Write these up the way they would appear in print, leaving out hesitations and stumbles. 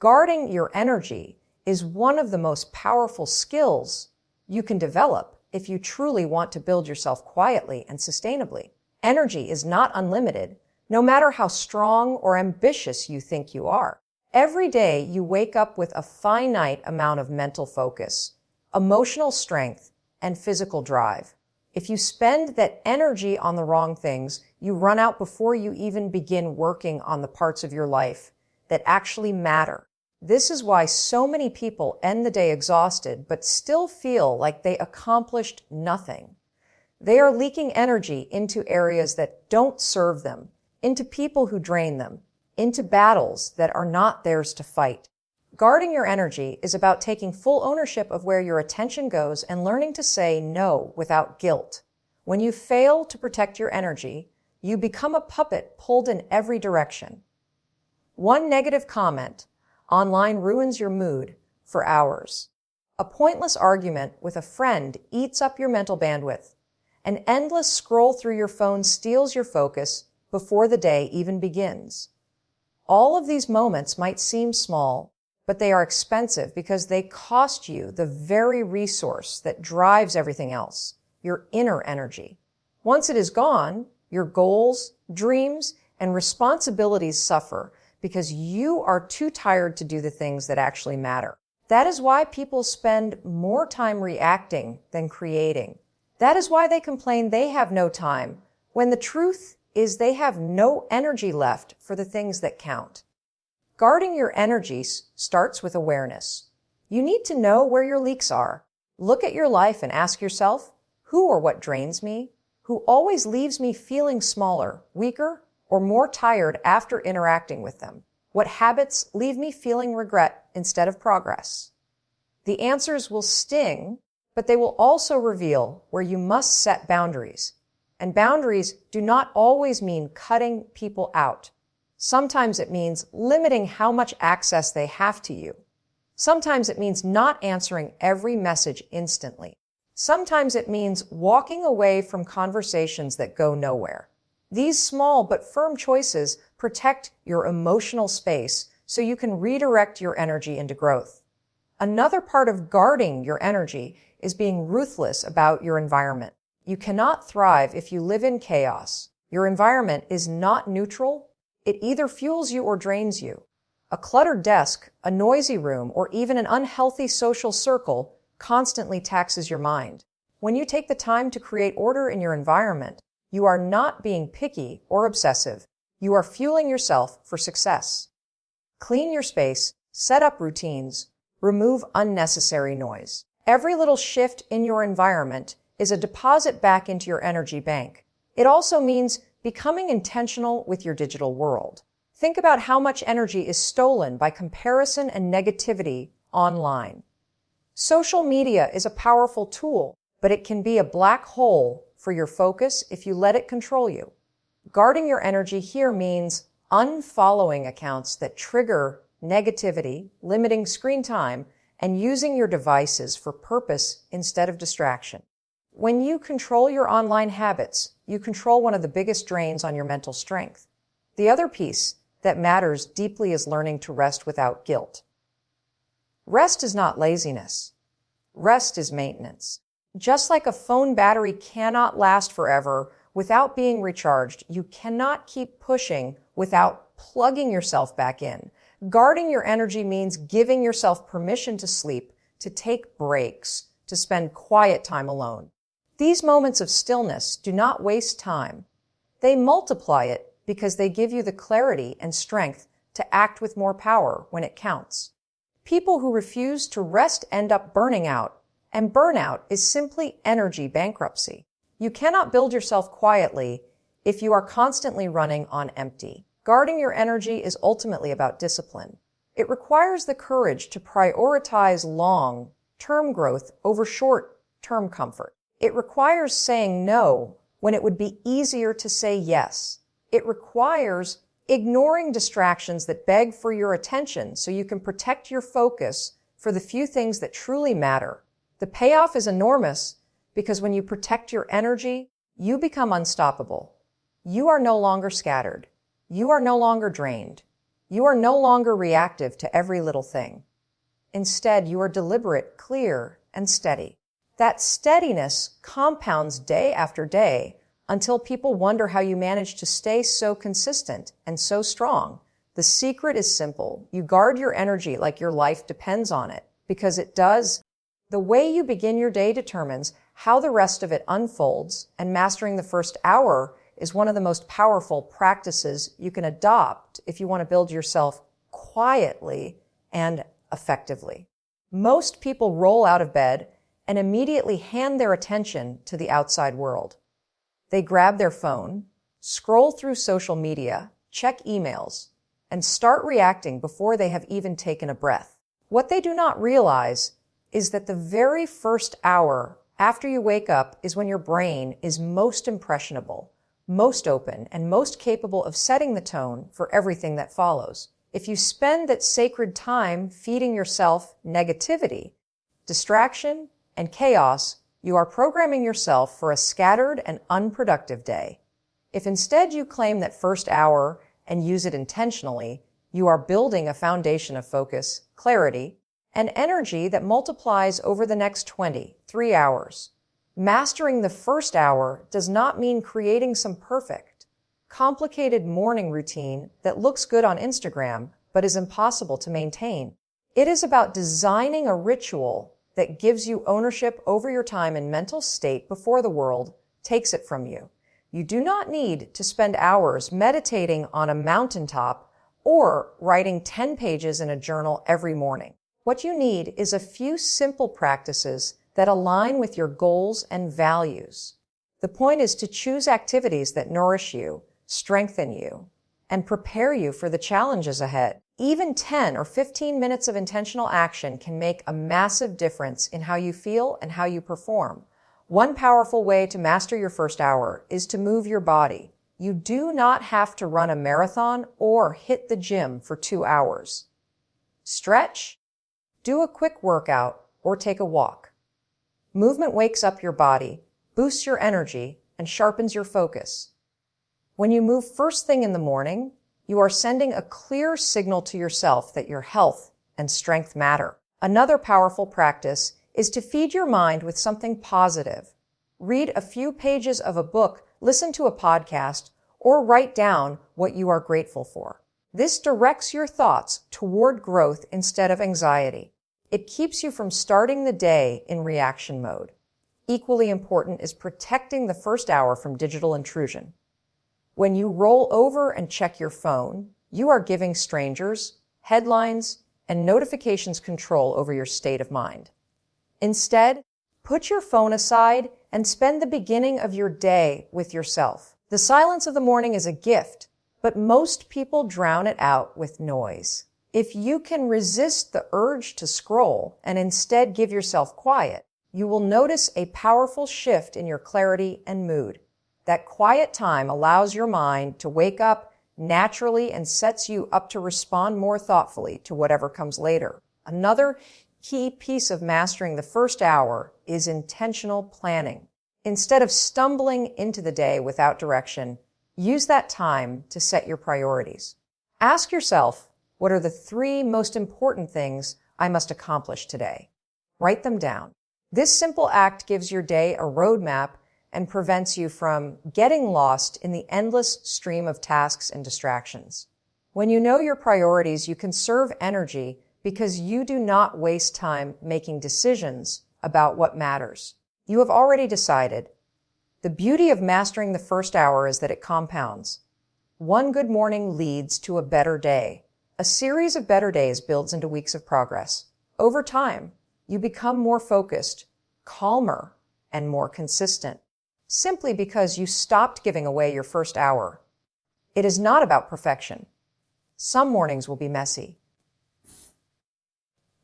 Guarding your energy is one of the most powerful skills you can develop if you truly want to build yourself quietly and sustainably. Energy is not unlimited, no matter how strong or ambitious you think you are. Every day you wake up with a finite amount of mental focus, emotional strength, and physical drive. If you spend that energy on the wrong things, you run out before you even begin working on the parts of your life that actually matter. This is why so many people end the day exhausted but still feel like they accomplished nothing. They are leaking energy into areas that don't serve them, into people who drain them, into battles that are not theirs to fight. Guarding your energy is about taking full ownership of where your attention goes and learning to say no without guilt. When you fail to protect your energy, you become a puppet pulled in every direction. One negative comment online ruins your mood for hours. A pointless argument with a friend eats up your mental bandwidth. An endless scroll through your phone steals your focus before the day even begins. All of these moments might seem small, but they are expensive because they cost you the very resource that drives everything else, your inner energy. Once it is gone, your goals, dreams, and responsibilities suffer because you are too tired to do the things that actually matter. That is why people spend more time reacting than creating. That is why they complain they have no time, when the truth is they have no energy left for the things that count. Guarding your energies starts with awareness. You need to know where your leaks are. Look at your life and ask yourself, who or what drains me? Who always leaves me feeling smaller, weaker, or more tired after interacting with them? What habits leave me feeling regret instead of progress? The answers will sting, but they will also reveal where you must set boundaries. And boundaries do not always mean cutting people out. Sometimes it means limiting how much access they have to you. Sometimes it means not answering every message instantly. Sometimes it means walking away from conversations that go nowhere. These small but firm choices protect your emotional space so you can redirect your energy into growth. Another part of guarding your energy is being ruthless about your environment. You cannot thrive if you live in chaos. Your environment is not neutral. It either fuels you or drains you. A cluttered desk, a noisy room, or even an unhealthy social circle constantly taxes your mind. When you take the time to create order in your environment, you are not being picky or obsessive. You are fueling yourself for success. Clean your space, set up routines, remove unnecessary noise. Every little shift in your environment is a deposit back into your energy bank. It also means becoming intentional with your digital world. Think about how much energy is stolen by comparison and negativity online. Social media is a powerful tool, but it can be a black hole for your focus if you let it control you. Guarding your energy here means unfollowing accounts that trigger negativity, limiting screen time, and using your devices for purpose instead of distraction. When you control your online habits, you control one of the biggest drains on your mental strength. The other piece that matters deeply is learning to rest without guilt. Rest is not laziness. Rest is maintenance. Just like a phone battery cannot last forever without being recharged, you cannot keep pushing without plugging yourself back in. Guarding your energy means giving yourself permission to sleep, to take breaks, to spend quiet time alone. These moments of stillness do not waste time. They multiply it because they give you the clarity and strength to act with more power when it counts. People who refuse to rest end up burning out, and burnout is simply energy bankruptcy. You cannot build yourself quietly if you are constantly running on empty. Guarding your energy is ultimately about discipline. It requires the courage to prioritize long-term growth over short-term comfort. It requires saying no when it would be easier to say yes. It requires ignoring distractions that beg for your attention so you can protect your focus for the few things that truly matter. The payoff is enormous because when you protect your energy, you become unstoppable. You are no longer scattered. You are no longer drained. You are no longer reactive to every little thing. Instead, you are deliberate, clear, and steady. That steadiness compounds day after day until people wonder how you manage to stay so consistent and so strong. The secret is simple. You guard your energy like your life depends on it, because it does. The way you begin your day determines how the rest of it unfolds, and mastering the first hour is one of the most powerful practices you can adopt if you want to build yourself quietly and effectively. Most people roll out of bed and immediately hand their attention to the outside world. They grab their phone, scroll through social media, check emails, and start reacting before they have even taken a breath. What they do not realize is that the very first hour after you wake up is when your brain is most impressionable, most open, and most capable of setting the tone for everything that follows. If you spend that sacred time feeding yourself negativity, distraction, and chaos, you are programming yourself for a scattered and unproductive day. If instead you claim that first hour and use it intentionally, you are building a foundation of focus, clarity, and energy that multiplies over the next 23 hours. Mastering the first hour does not mean creating some perfect, complicated morning routine that looks good on Instagram but is impossible to maintain. It is about designing a ritual that gives you ownership over your time and mental state before the world takes it from you. You do not need to spend hours meditating on a mountaintop or writing 10 pages in a journal every morning. What you need is a few simple practices that align with your goals and values. The point is to choose activities that nourish you, strengthen you, and prepare you for the challenges ahead. Even 10 or 15 minutes of intentional action can make a massive difference in how you feel and how you perform. One powerful way to master your first hour is to move your body. You do not have to run a marathon or hit the gym for 2 hours. Stretch, do a quick workout, or take a walk. Movement wakes up your body, boosts your energy, and sharpens your focus. When you move first thing in the morning, you are sending a clear signal to yourself that your health and strength matter. Another powerful practice is to feed your mind with something positive. Read a few pages of a book, listen to a podcast, or write down what you are grateful for. This directs your thoughts toward growth instead of anxiety. It keeps you from starting the day in reaction mode. Equally important is protecting the first hour from digital intrusion. When you roll over and check your phone, you are giving strangers, headlines, and notifications control over your state of mind. Instead, put your phone aside and spend the beginning of your day with yourself. The silence of the morning is a gift, but most people drown it out with noise. If you can resist the urge to scroll and instead give yourself quiet, you will notice a powerful shift in your clarity and mood. That quiet time allows your mind to wake up naturally and sets you up to respond more thoughtfully to whatever comes later. Another key piece of mastering the first hour is intentional planning. Instead of stumbling into the day without direction, use that time to set your priorities. Ask yourself, what are the 3 most important things I must accomplish today? Write them down. This simple act gives your day a roadmap and prevents you from getting lost in the endless stream of tasks and distractions. When you know your priorities, you conserve energy because you do not waste time making decisions about what matters. You have already decided. The beauty of mastering the first hour is that it compounds. One good morning leads to a better day. A series of better days builds into weeks of progress. Over time, you become more focused, calmer, and more consistent, simply because you stopped giving away your first hour. It is not about perfection. Some mornings will be messy.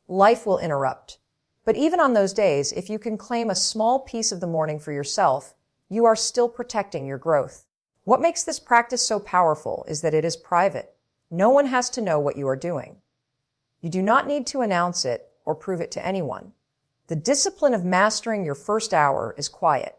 Life will interrupt. But even on those days, if you can claim a small piece of the morning for yourself, you are still protecting your growth. What makes this practice so powerful is that it is private. No one has to know what you are doing. You do not need to announce it or prove it to anyone. The discipline of mastering your first hour is quiet.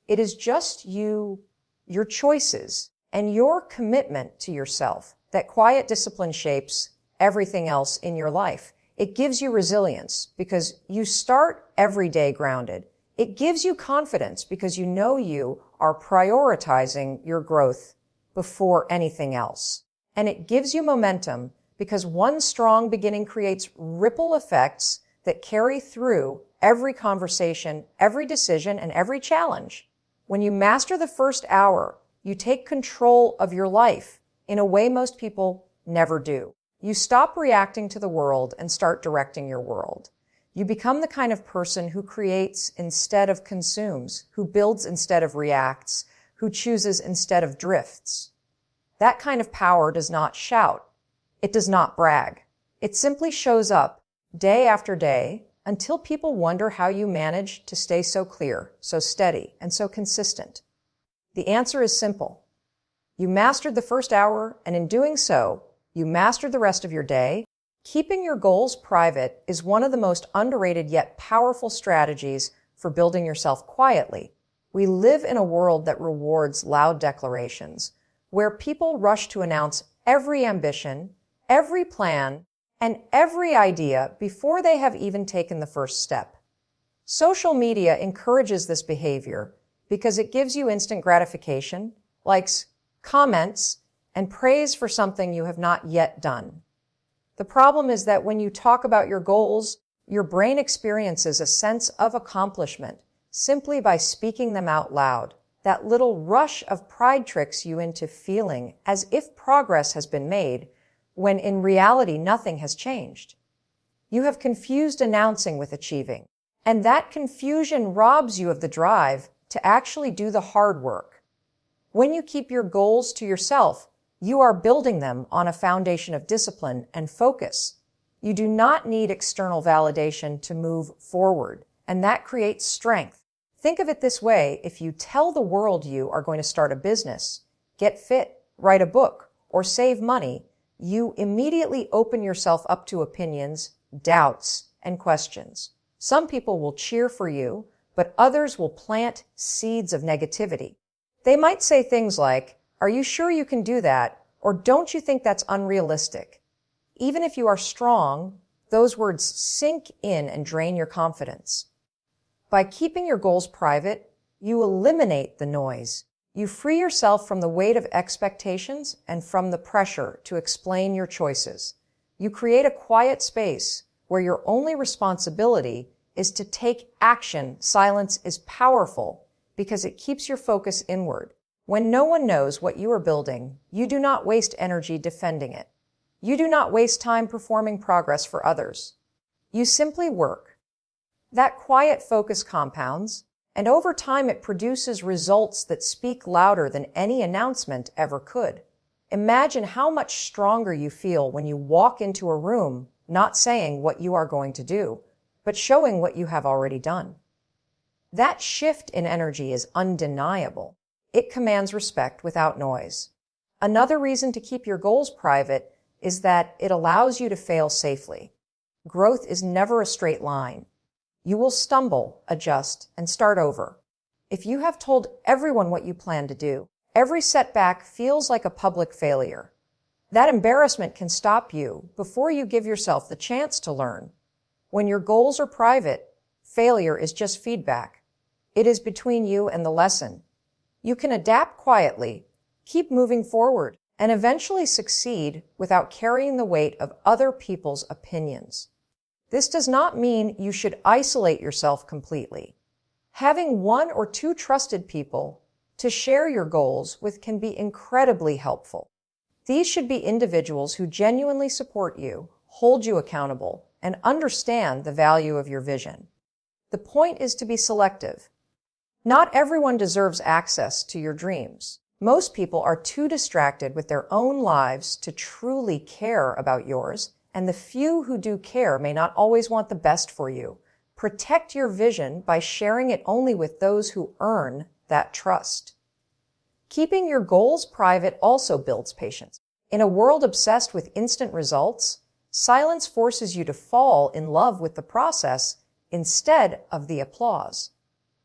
It is just you, your choices, and your commitment to yourself. that quiet discipline shapes everything else in your life. It gives you resilience because you start every day grounded. It gives you confidence because you know you are prioritizing your growth before anything else. And it gives you momentum because one strong beginning creates ripple effects that carry through every conversation, every decision, and every challenge. When you master the first hour, you take control of your life in a way most people never do. You stop reacting to the world and start directing your world. You become the kind of person who creates instead of consumes, who builds instead of reacts, who chooses instead of drifts. That kind of power does not shout. It does not brag. It simply shows up day after day until people wonder how you manage to stay so clear, so steady, and so consistent. The answer is simple. You mastered the first hour, and in doing so, you mastered the rest of your day. Keeping your goals private is one of the most underrated yet powerful strategies for building yourself quietly. We live in a world that rewards loud declarations, where people rush to announce every ambition, every plan, and every idea before they have even taken the first step. Social media encourages this behavior because it gives you instant gratification, likes, comments, and praise for something you have not yet done. The problem is that when you talk about your goals, your brain experiences a sense of accomplishment simply by speaking them out loud. That little rush of pride tricks you into feeling as if progress has been made, when in reality nothing has changed. You have confused announcing with achieving, and that confusion robs you of the drive to actually do the hard work. When you keep your goals to yourself, you are building them on a foundation of discipline and focus. You do not need external validation to move forward, and that creates strength. Think of it this way: if you tell the world you are going to start a business, get fit, write a book, or save money, you immediately open yourself up to opinions, doubts, and questions. Some people will cheer for you, but others will plant seeds of negativity. They might say things like, "Are you sure you can do that?" Or "Don't you think that's unrealistic?" Even if you are strong, those words sink in and drain your confidence. By keeping your goals private, you eliminate the noise. You free yourself from the weight of expectations and from the pressure to explain your choices. You create a quiet space where your only responsibility is to take action. Silence is powerful because it keeps your focus inward. When no one knows what you are building, you do not waste energy defending it. You do not waste time performing progress for others. You simply work. That quiet focus compounds, and over time it produces results that speak louder than any announcement ever could. Imagine how much stronger you feel when you walk into a room not saying what you are going to do, but showing what you have already done. That shift in energy is undeniable. It commands respect without noise. Another reason to keep your goals private is that it allows you to fail safely. Growth is never a straight line. You will stumble, adjust, and start over. If you have told everyone what you plan to do, every setback feels like a public failure. That embarrassment can stop you before you give yourself the chance to learn. When your goals are private, failure is just feedback. It is between you and the lesson. You can adapt quietly, keep moving forward, and eventually succeed without carrying the weight of other people's opinions. This does not mean you should isolate yourself completely. Having one or two trusted people to share your goals with can be incredibly helpful. These should be individuals who genuinely support you, hold you accountable, and understand the value of your vision. The point is to be selective. Not everyone deserves access to your dreams. Most people are too distracted with their own lives to truly care about yours, and the few who do care may not always want the best for you. Protect your vision by sharing it only with those who earn that trust. Keeping your goals private also builds patience. In a world obsessed with instant results, silence forces you to fall in love with the process instead of the applause.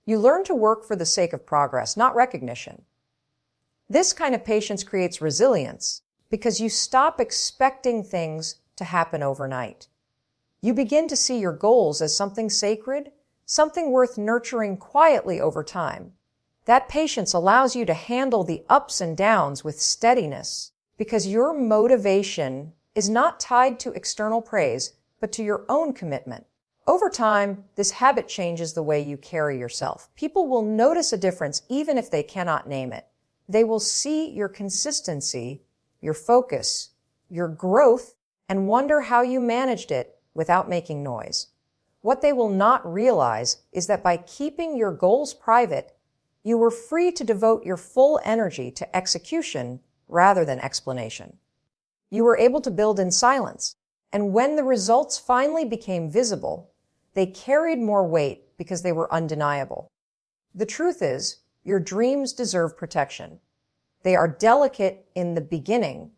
You learn to work for the sake of progress, not recognition. This kind of patience creates resilience because you stop expecting things to happen overnight. You begin to see your goals as something sacred, something worth nurturing quietly over time. That patience allows you to handle the ups and downs with steadiness, because your motivation is not tied to external praise, but to your own commitment. Over time, this habit changes the way you carry yourself. People will notice a difference even if they cannot name it. They will see your consistency, your focus, your growth, and wonder how you managed it without making noise. What they will not realize is that by keeping your goals private, you were free to devote your full energy to execution rather than explanation. You were able to build in silence, and when the results finally became visible, they carried more weight because they were undeniable. The truth is, your dreams deserve protection. They are delicate in the beginning,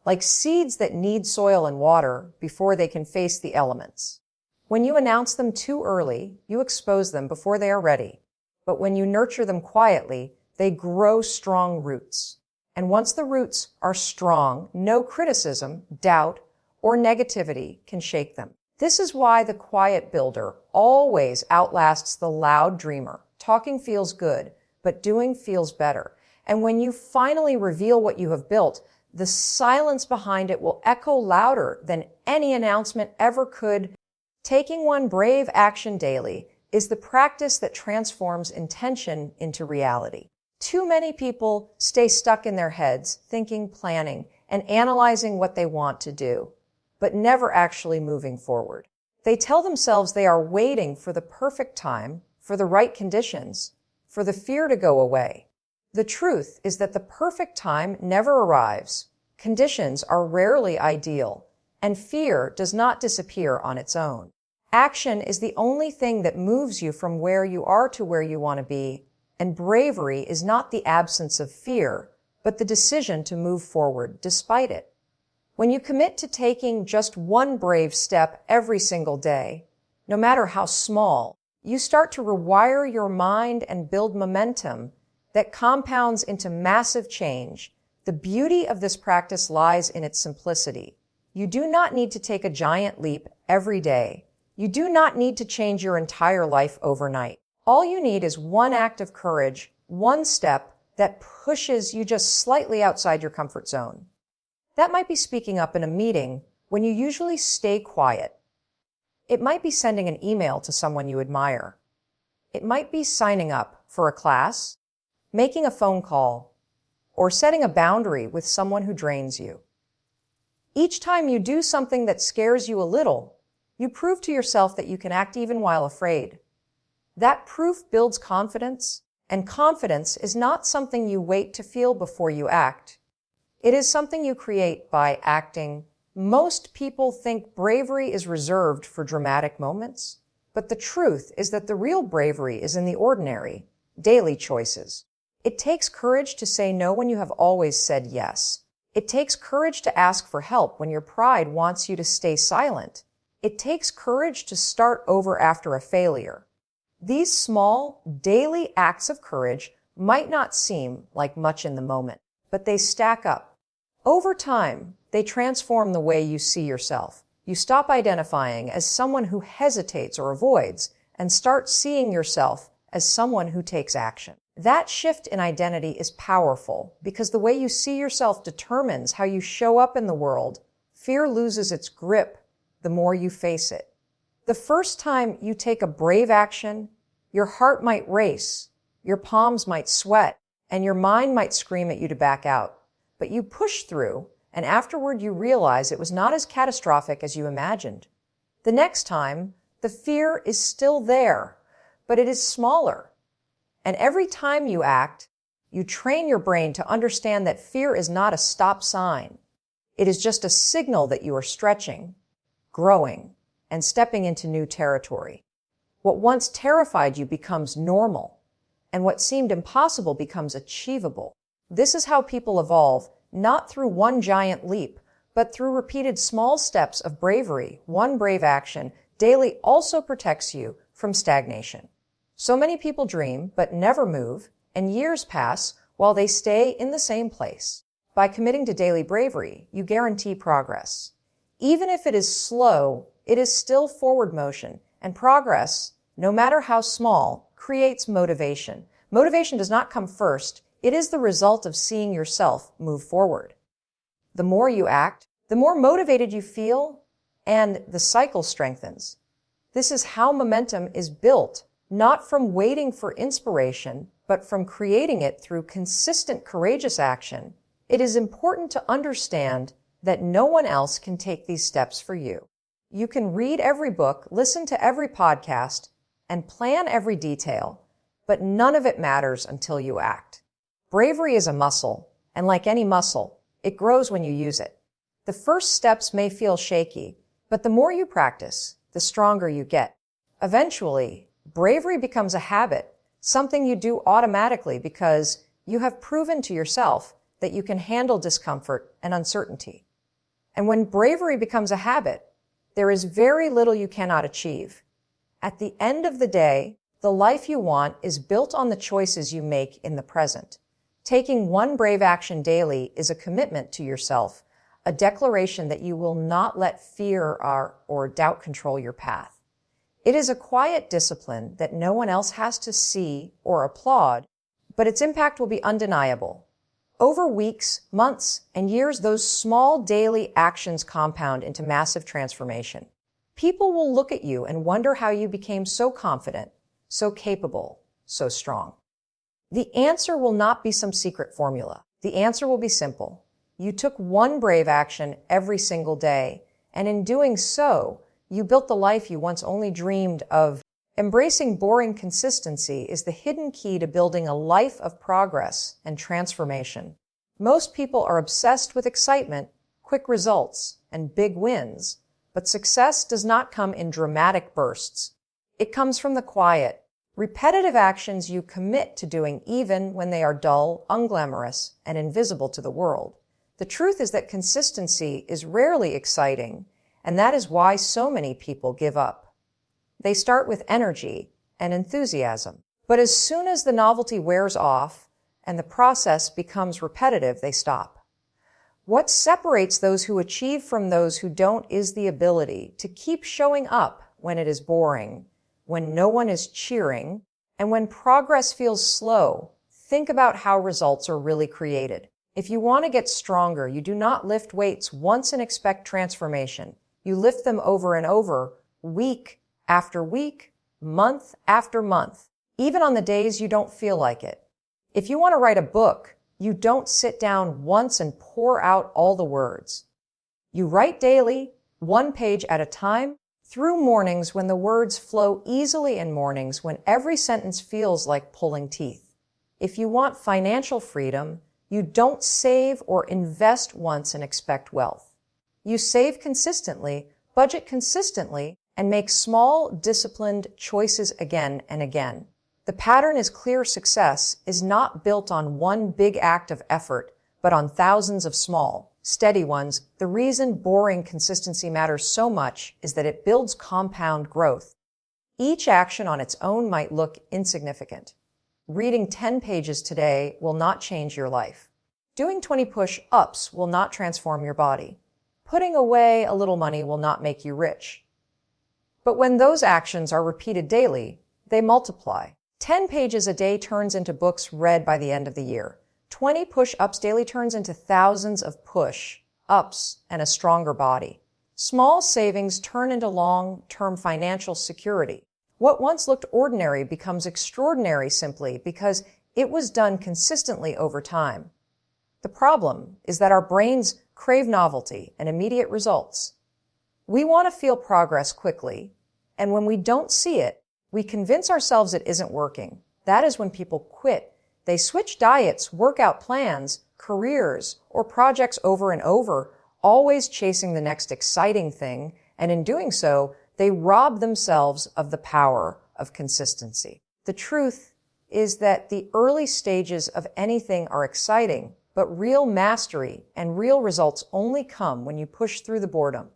like seeds that need soil and water before they can face the elements. When you announce them too early, you expose them before they are ready. But when you nurture them quietly, they grow strong roots. And once the roots are strong, no criticism, doubt, or negativity can shake them. This is why the quiet builder always outlasts the loud dreamer. Talking feels good, but doing feels better. And when you finally reveal what you have built, the silence behind it will echo louder than any announcement ever could. Taking one brave action daily is the practice that transforms intention into reality. Too many people stay stuck in their heads, thinking, planning, and analyzing what they want to do, but never actually moving forward. They tell themselves they are waiting for the perfect time, for the right conditions, for the fear to go away. The truth is that the perfect time never arrives. Conditions are rarely ideal, and fear does not disappear on its own. Action is the only thing that moves you from where you are to where you want to be, and bravery is not the absence of fear, but the decision to move forward despite it. When you commit to taking just one brave step every single day, no matter how small, you start to rewire your mind and build momentum that compounds into massive change. The beauty of this practice lies in its simplicity. You do not need to take a giant leap every day. You do not need to change your entire life overnight. All you need is one act of courage, one step that pushes you just slightly outside your comfort zone. That might be speaking up in a meeting when you usually stay quiet. It might be sending an email to someone you admire. It might be signing up for a class, making a phone call, or setting a boundary with someone who drains you. Each time you do something that scares you a little, you prove to yourself that you can act even while afraid. That proof builds confidence, and confidence is not something you wait to feel before you act. It is something you create by acting. Most people think bravery is reserved for dramatic moments, but the truth is that the real bravery is in the ordinary, daily choices. It takes courage to say no when you have always said yes. It takes courage to ask for help when your pride wants you to stay silent. It takes courage to start over after a failure. These small, daily acts of courage might not seem like much in the moment, but they stack up. Over time, they transform the way you see yourself. You stop identifying as someone who hesitates or avoids and start seeing yourself as someone who takes action. That shift in identity is powerful because the way you see yourself determines how you show up in the world. Fear loses its grip the more you face it. The first time you take a brave action, your heart might race, your palms might sweat, and your mind might scream at you to back out. But you push through, and afterward you realize it was not as catastrophic as you imagined. The next time, the fear is still there, but it is smaller. And every time you act, you train your brain to understand that fear is not a stop sign. It is just a signal that you are stretching, growing, and stepping into new territory. What once terrified you becomes normal, and what seemed impossible becomes achievable. This is how people evolve, not through one giant leap, but through repeated small steps of bravery. One brave action daily also protects you from stagnation. So many people dream, but never move, and years pass while they stay in the same place. By committing to daily bravery, you guarantee progress. Even if it is slow, it is still forward motion, and progress, no matter how small, creates motivation. Motivation does not come first. It is the result of seeing yourself move forward. The more you act, the more motivated you feel, and the cycle strengthens. This is how momentum is built, not from waiting for inspiration, but from creating it through consistent, courageous action. It is important to understand that no one else can take these steps for you. You can read every book, listen to every podcast, and plan every detail, but none of it matters until you act. Bravery is a muscle, and like any muscle, it grows when you use it. The first steps may feel shaky, but the more you practice, the stronger you get. Eventually, bravery becomes a habit, something you do automatically because you have proven to yourself that you can handle discomfort and uncertainty. And when bravery becomes a habit, there is very little you cannot achieve. At the end of the day, the life you want is built on the choices you make in the present. Taking one brave action daily is a commitment to yourself, a declaration that you will not let fear or doubt control your path. It is a quiet discipline that no one else has to see or applaud, but its impact will be undeniable. Over weeks, months, and years, those small daily actions compound into massive transformation. People will look at you and wonder how you became so confident, so capable, so strong. The answer will not be some secret formula. The answer will be simple. You took one brave action every single day, and in doing so, you built the life you once only dreamed of. Embracing boring consistency is the hidden key to building a life of progress and transformation. Most people are obsessed with excitement, quick results, and big wins, but success does not come in dramatic bursts. It comes from the quiet, repetitive actions you commit to doing even when they are dull, unglamorous, and invisible to the world. The truth is that consistency is rarely exciting, and that is why so many people give up. They start with energy and enthusiasm, but as soon as the novelty wears off and the process becomes repetitive, they stop. What separates those who achieve from those who don't is the ability to keep showing up when it is boring, when no one is cheering, and when progress feels slow. Think about how results are really created. If you want to get stronger, you do not lift weights once and expect transformation. You lift them over and over, week after week, month after month, even on the days you don't feel like it. If you want to write a book, you don't sit down once and pour out all the words. You write daily, one page at a time, through mornings when the words flow easily and mornings when every sentence feels like pulling teeth. If you want financial freedom, you don't save or invest once and expect wealth. You save consistently, budget consistently, and make small, disciplined choices again and again. The pattern is clear. Success is not built on one big act of effort, but on thousands of small, steady ones. The reason boring consistency matters so much is that it builds compound growth. Each action on its own might look insignificant. Reading 10 pages today will not change your life. Doing 20 push-ups will not transform your body. Putting away a little money will not make you rich. But when those actions are repeated daily, they multiply. 10 pages a day turns into books read by the end of the year. 20 push-ups daily turns into thousands of push-ups and a stronger body. Small savings turn into long-term financial security. What once looked ordinary becomes extraordinary simply because it was done consistently over time. The problem is that our brains crave novelty and immediate results. We want to feel progress quickly, and when we don't see it, we convince ourselves it isn't working. That is when people quit. They switch diets, workout plans, careers, or projects over and over, always chasing the next exciting thing, and in doing so, they rob themselves of the power of consistency. The truth is that the early stages of anything are exciting, but real mastery and real results only come when you push through the boredom.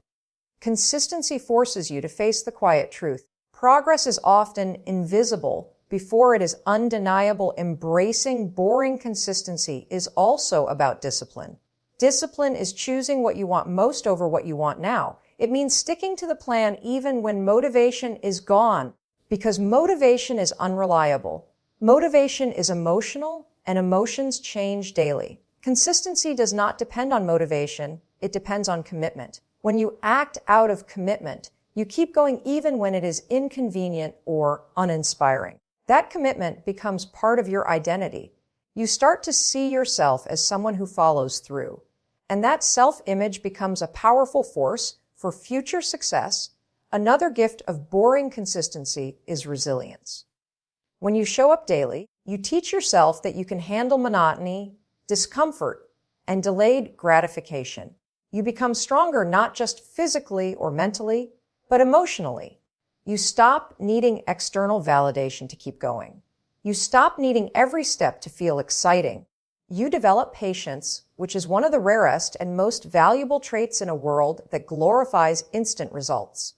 Consistency forces you to face the quiet truth. Progress is often invisible before it is undeniable. Embracing boring consistency is also about discipline. Discipline is choosing what you want most over what you want now. It means sticking to the plan even when motivation is gone, because motivation is unreliable. Motivation is emotional, and emotions change daily. Consistency does not depend on motivation, it depends on commitment. When you act out of commitment, you keep going even when it is inconvenient or uninspiring. That commitment becomes part of your identity. You start to see yourself as someone who follows through. And that self-image becomes a powerful force for future success. Another gift of boring consistency is resilience. When you show up daily, you teach yourself that you can handle monotony, discomfort, and delayed gratification. You become stronger not just physically or mentally, but emotionally. You stop needing external validation to keep going. You stop needing every step to feel exciting. You develop patience, which is one of the rarest and most valuable traits in a world that glorifies instant results.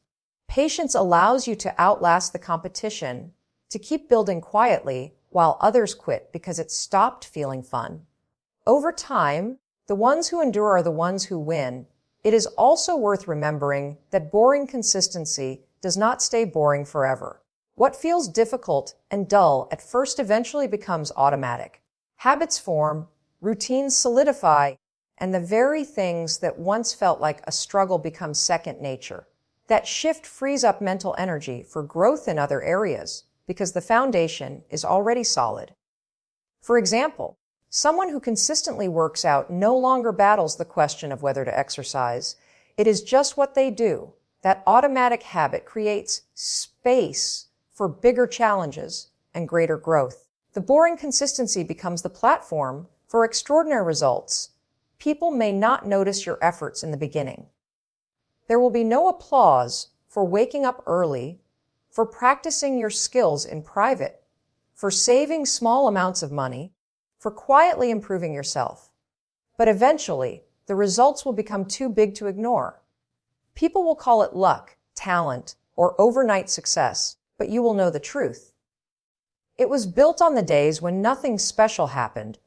Patience allows you to outlast the competition, to keep building quietly while others quit because it stopped feeling fun. Over time, the ones who endure are the ones who win. It is also worth remembering that boring consistency does not stay boring forever. What feels difficult and dull at first eventually becomes automatic. Habits form, routines solidify, and the very things that once felt like a struggle become second nature. That shift frees up mental energy for growth in other areas because the foundation is already solid. For example, someone who consistently works out no longer battles the question of whether to exercise. It is just what they do. That automatic habit creates space for bigger challenges and greater growth. The boring consistency becomes the platform for extraordinary results. People may not notice your efforts in the beginning. There will be no applause for waking up early, for practicing your skills in private, for saving small amounts of money, for quietly improving yourself. But eventually, the results will become too big to ignore. People will call it luck, talent, or overnight success, but you will know the truth. It was built on the days when nothing special happened,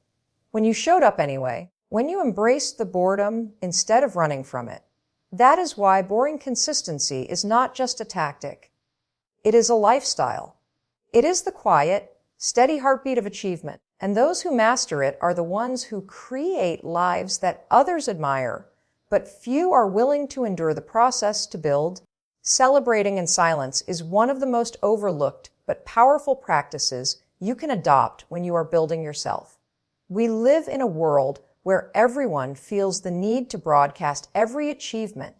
when you showed up anyway, when you embraced the boredom instead of running from it. That is why boring consistency is not just a tactic. It is a lifestyle. It is the quiet, steady heartbeat of achievement, and those who master it are the ones who create lives that others admire, but few are willing to endure the process to build. Celebrating in silence is one of the most overlooked but powerful practices you can adopt when you are building yourself. We live in a world where everyone feels the need to broadcast every achievement,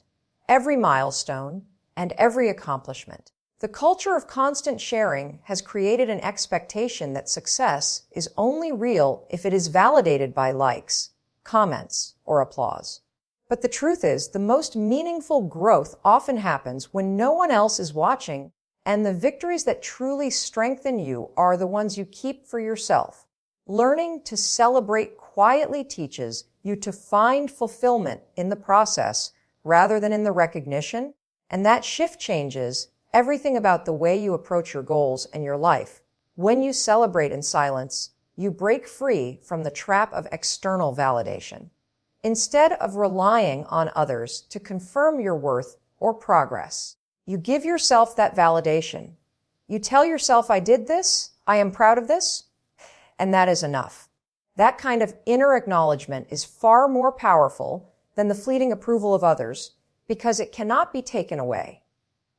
every milestone, and every accomplishment. The culture of constant sharing has created an expectation that success is only real if it is validated by likes, comments, or applause. But the truth is, the most meaningful growth often happens when no one else is watching, and the victories that truly strengthen you are the ones you keep for yourself. Learning to celebrate quietly teaches you to find fulfillment in the process rather than in the recognition, and that shift changes everything about the way you approach your goals and your life. When you celebrate in silence, you break free from the trap of external validation. Instead of relying on others to confirm your worth or progress, you give yourself that validation. You tell yourself, I did this, I am proud of this, and that is enough. That kind of inner acknowledgement is far more powerful than the fleeting approval of others because it cannot be taken away.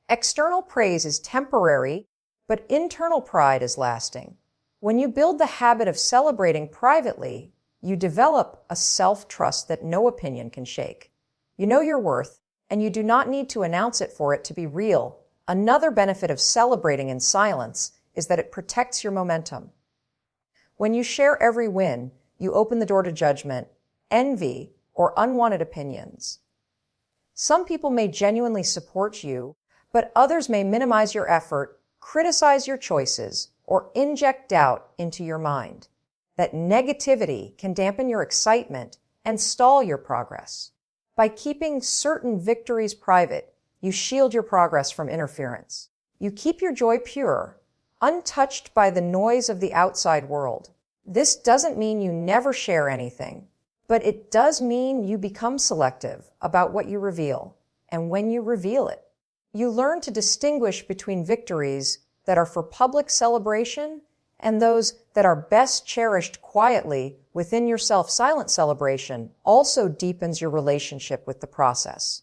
External praise is temporary, but internal pride is lasting. When you build the habit of celebrating privately, you develop a self-trust that no opinion can shake. You know your worth, and you do not need to announce it for it to be real. Another benefit of celebrating in silence is that it protects your momentum. When you share every win, you open the door to judgment, envy, or unwanted opinions. Some people may genuinely support you, but others may minimize your effort, criticize your choices, or inject doubt into your mind. That negativity can dampen your excitement and stall your progress. By keeping certain victories private, you shield your progress from interference. You keep your joy pure, untouched by the noise of the outside world. This doesn't mean you never share anything, But it does mean you become selective about what you reveal and when you reveal it. You learn to distinguish between victories that are for public celebration and those that are best cherished quietly within yourself. Silent celebration also deepens your relationship with the process.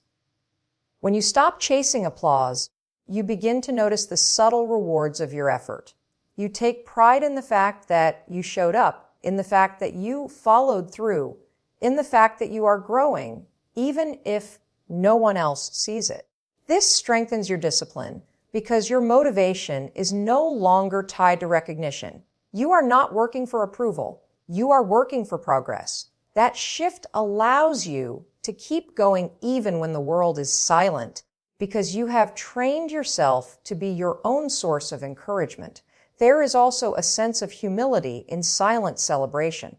When you stop chasing applause, you begin to notice the subtle rewards of your effort. You take pride in the fact that you showed up, in the fact that you followed through, in the fact that you are growing, even if no one else sees it. This strengthens your discipline because your motivation is no longer tied to recognition. You are not working for approval. You are working for progress. That shift allows you to keep going even when the world is silent because you have trained yourself to be your own source of encouragement. There is also a sense of humility in silent celebration.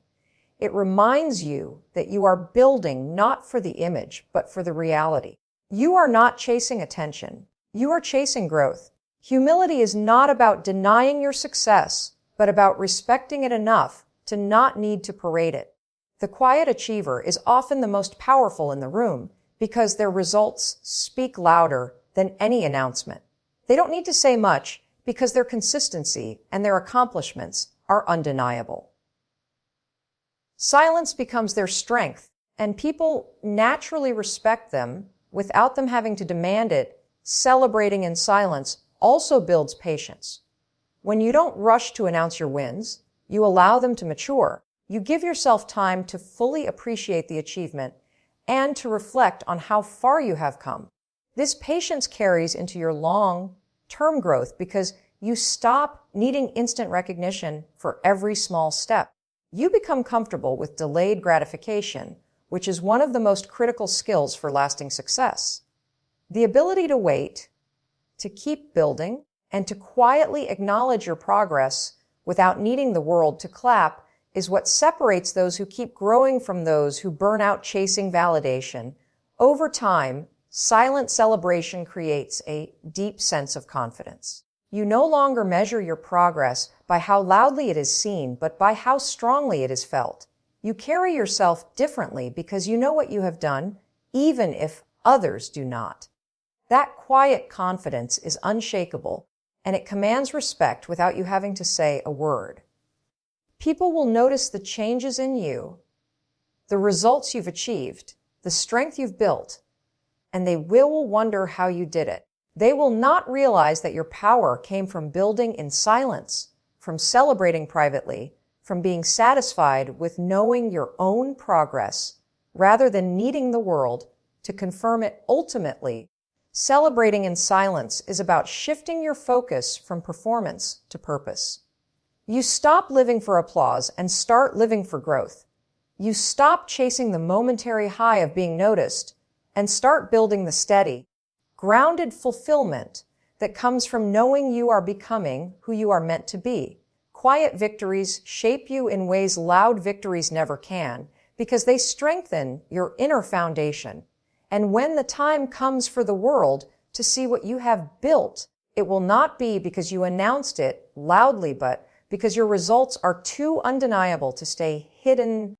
It reminds you that you are building not for the image, but for the reality. You are not chasing attention. You are chasing growth. Humility is not about denying your success, but about respecting it enough to not need to parade it. The quiet achiever is often the most powerful in the room because their results speak louder than any announcement. They don't need to say much because their consistency and their accomplishments are undeniable. Silence becomes their strength, and people naturally respect them without them having to demand it. Celebrating in silence also builds patience. When you don't rush to announce your wins, you allow them to mature. You give yourself time to fully appreciate the achievement and to reflect on how far you have come. This patience carries into your long-term growth because you stop needing instant recognition for every small step. You become comfortable with delayed gratification, which is one of the most critical skills for lasting success. The ability to wait, to keep building, and to quietly acknowledge your progress without needing the world to clap is what separates those who keep growing from those who burn out chasing validation. Over time, silent celebration creates a deep sense of confidence. You no longer measure your progress by how loudly it is seen, but by how strongly it is felt. You carry yourself differently because you know what you have done, even if others do not. That quiet confidence is unshakable, and it commands respect without you having to say a word. People will notice the changes in you, the results you've achieved, the strength you've built, and they will wonder how you did it. They will not realize that your power came from building in silence, from celebrating privately, from being satisfied with knowing your own progress, rather than needing the world to confirm it. Ultimately, celebrating in silence is about shifting your focus from performance to purpose. You stop living for applause and start living for growth. You stop chasing the momentary high of being noticed and start building the steady, grounded fulfillment that comes from knowing you are becoming who you are meant to be. Quiet victories shape you in ways loud victories never can because they strengthen your inner foundation. And when the time comes for the world to see what you have built, it will not be because you announced it loudly, but because your results are too undeniable to stay hidden